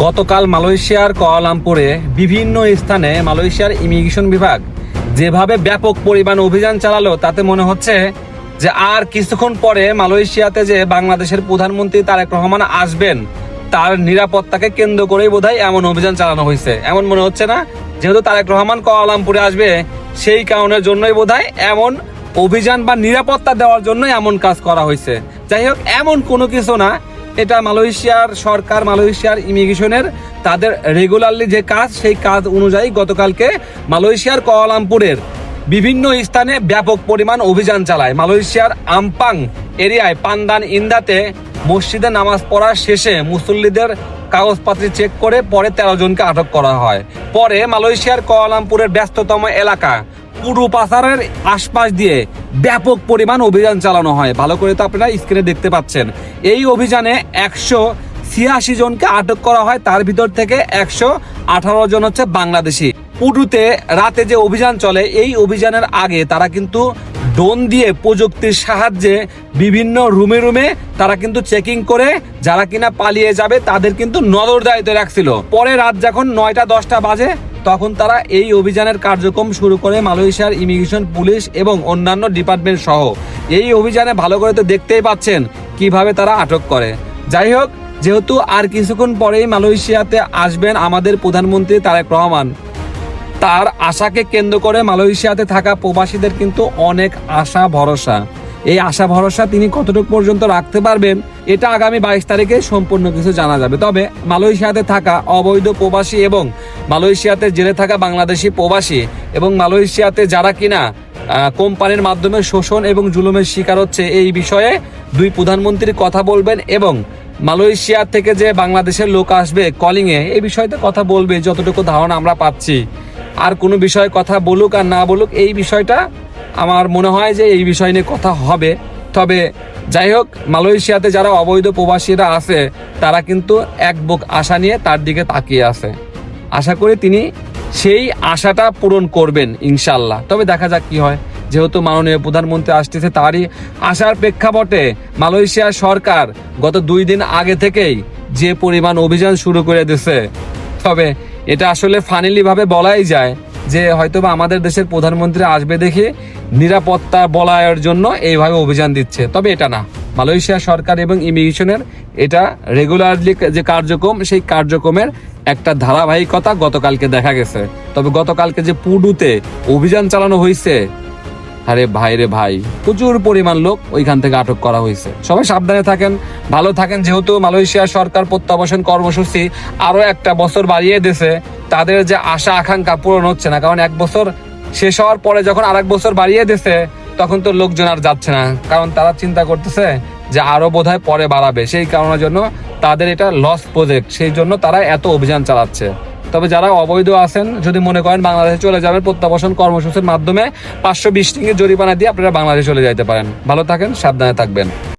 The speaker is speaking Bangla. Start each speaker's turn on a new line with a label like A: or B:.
A: গতকাল মালয়েশিয়ার কুয়ালালামপুরে বিভিন্ন স্থানে মালয়েশিয়ার ইমিগ্রেশন বিভাগ যেভাবে ব্যাপক পরিমাণ অভিযান চালালো তাতে মনে হচ্ছে যে আর কিছুক্ষণ পরে মালয়েশিয়াতে যে বাংলাদেশের প্রধানমন্ত্রী তারেক রহমান আসবেন তার নিরাপত্তাকে কেন্দ্র করেই বোধহয় এমন অভিযান চালানো হয়েছে। এমন মনে হচ্ছে না? যেহেতু তারেক রহমান কুয়ালালামপুরে আসবে সেই কারণের জন্যই বোধহয় এমন অভিযান বা নিরাপত্তা দেওয়ার জন্য এমন কাজ করা হয়েছে। যাই হোক, এমন কোনো কিছু না, এটা মালয়েশিয়ার সরকার, মালয়েশিয়ার ইমিগ্রেশনের তাদের রেগুলারলি যে কাজ সেই কাজ অনুযায়ী গতকালকে মালয়েশিয়ার কুয়ালালামপুরের বিভিন্ন স্থানে ব্যাপক পরিমাণ অভিযান চালায়। মালয়েশিয়ার আমপাং এরিয়ায় পান্দান ইন্দাতে মসজিদে নামাজ পড়ার শেষে মুসল্লিদের কাগজপত্র চেক করে পরে 13 জনকে আটক করা হয়। পরে মালয়েশিয়ার কুয়ালালামপুরের ব্যস্ততম এলাকা পুরু পাসারের আশপাশ দিয়ে ব্যাপক পরিমাণ অভিযান চালানো হয়। ভালো করে তো আপনারা স্ক্রিনে দেখতে পাচ্ছেন। এই অভিযানে 186 জনকে আটক করা হয়, তার ভিতর থেকে 118 জন হচ্ছে বাংলাদেশি। পুডুতে রাতে যে অভিযান চলে, এই অভিযানের আগে তারা কিন্তু ড্রোন দিয়ে প্রযুক্তির সাহায্যে বিভিন্ন রুমে রুমে তারা কিন্তু চেকিং করে যারা কিনা পালিয়ে যাবে তাদের কিন্তু নজরদারিতে রাখছিল। পরে রাত যখন 9টা-10টা বাজে তখন তারা এই অভিযানের কার্যক্রম শুরু করে মালয়েশিয়ার ইমিগ্রেশন, পুলিশ এবং অন্যান্য ডিপার্টমেন্ট সহ। এই অভিযানে ভালো করে তো দেখতেই পাচ্ছেন কিভাবে তারা আটক করে। যাই হোক, যেহেতু আর কিছুক্ষণ পরেই মালয়েশিয়াতে আসবেন আমাদের প্রধানমন্ত্রী তারেক রহমান, তার আশাকে কেন্দ্র করে মালয়েশিয়াতে থাকা প্রবাসীদের কিন্তু অনেক আশা ভরসা। এই আশা ভরসা তিনি কতটুকু পর্যন্ত রাখতে পারবেন এটা আগামী 22 তারিখে সম্পূর্ণ কিছু জানা যাবে। তবে মালয়েশিয়াতে থাকা অবৈধ প্রবাসী এবং মালয়েশিয়াতে জেলে থাকা বাংলাদেশি প্রবাসী এবং মালয়েশিয়াতে যারা কিনা কোম্পানির মাধ্যমে শোষণ এবং জুলুমের শিকার হচ্ছে, এই বিষয়ে দুই প্রধানমন্ত্রী কথা বলবেন এবং মালয়েশিয়া থেকে যে বাংলাদেশের লোক আসবে কলিংয়ে, এই বিষয়তে কথা বলবে যতটুকু ধারণা আমরা পাচ্ছি। আর কোনো বিষয়ে কথা বলুক আর না বলুক, এই বিষয়টা আমার মনে হয় যে এই বিষয় নিয়ে কথা হবে। তবে যাই হোক, মালয়েশিয়াতে যারা অবৈধ প্রবাসীরা আছে তারা কিন্তু এক বুক আশা নিয়ে তার দিকে তাকিয়ে আছে। আশা করি তিনি সেই আশাটা পূরণ করবেন ইনশাল্লাহ। তবে দেখা যাক কি হয়। যেহেতু মাননীয় প্রধানমন্ত্রী আসতেছে, তারই আশার প্রেক্ষাপটে মালয়েশিয়ার সরকার গত 2 দিন আগে থেকেই যে পরিমাণ অভিযান শুরু করে দিয়েছে, তবে এটা আসলে ফানিলি ভাবে বলাই যায় যে হয়তোবা আমাদের দেশের প্রধানমন্ত্রী আসবে দেখে নিরাপত্তা বলয়ের জন্য এইভাবে অভিযান দিচ্ছে। তবে এটা না, মালয়েশিয়া সরকার এবং ইমিগ্রেশনের এটা রেগুলারলি যে কার্যক্রম, সেই কার্যক্রমের একটা ধারাবাহিকতা গতকালকে দেখা গেছে। তবে গতকালকে যে পুডুতে অভিযান চালানো হয়েছে, আরে ভাই রে ভাই, প্রচুর পরিমাণ লোক ওইখান থেকে আটক করা হয়েছে। সবাই সাবধানে থাকেন, ভালো থাকেন। যেহেতু মালয়েশিয়া সরকার প্রত্যাবাসন কর্মসূচি আরো 1 বছর বাড়িয়ে দিয়েছে, তাদের যে আশা আকাঙ্ক্ষা পূরণ হচ্ছে না। কারণ 1 বছর শেষ হওয়ার পরে যখন আর 1 বছর বাড়িয়ে দিয়েছে তখন তো লোকজন আর যাচ্ছে না, কারণ তারা চিন্তা করতেছে যে আরো বোধহয় পরে বাড়াবে। সেই কারণের জন্য তাদের এটা লস প্রজেক্ট, সেই জন্য তারা এত অভিযান চালাচ্ছে। তবে যারা অবৈধ আছেন, যদি মনে করেন বাংলাদেশে চলে যাবেন, প্রত্যাবাসন কর্মসূচির মাধ্যমে 520 রিঙ্গিত জরিমানা দিয়ে আপনারা বাংলাদেশে চলে যাইতে পারেন। ভালো থাকেন, সাবধানে থাকবেন।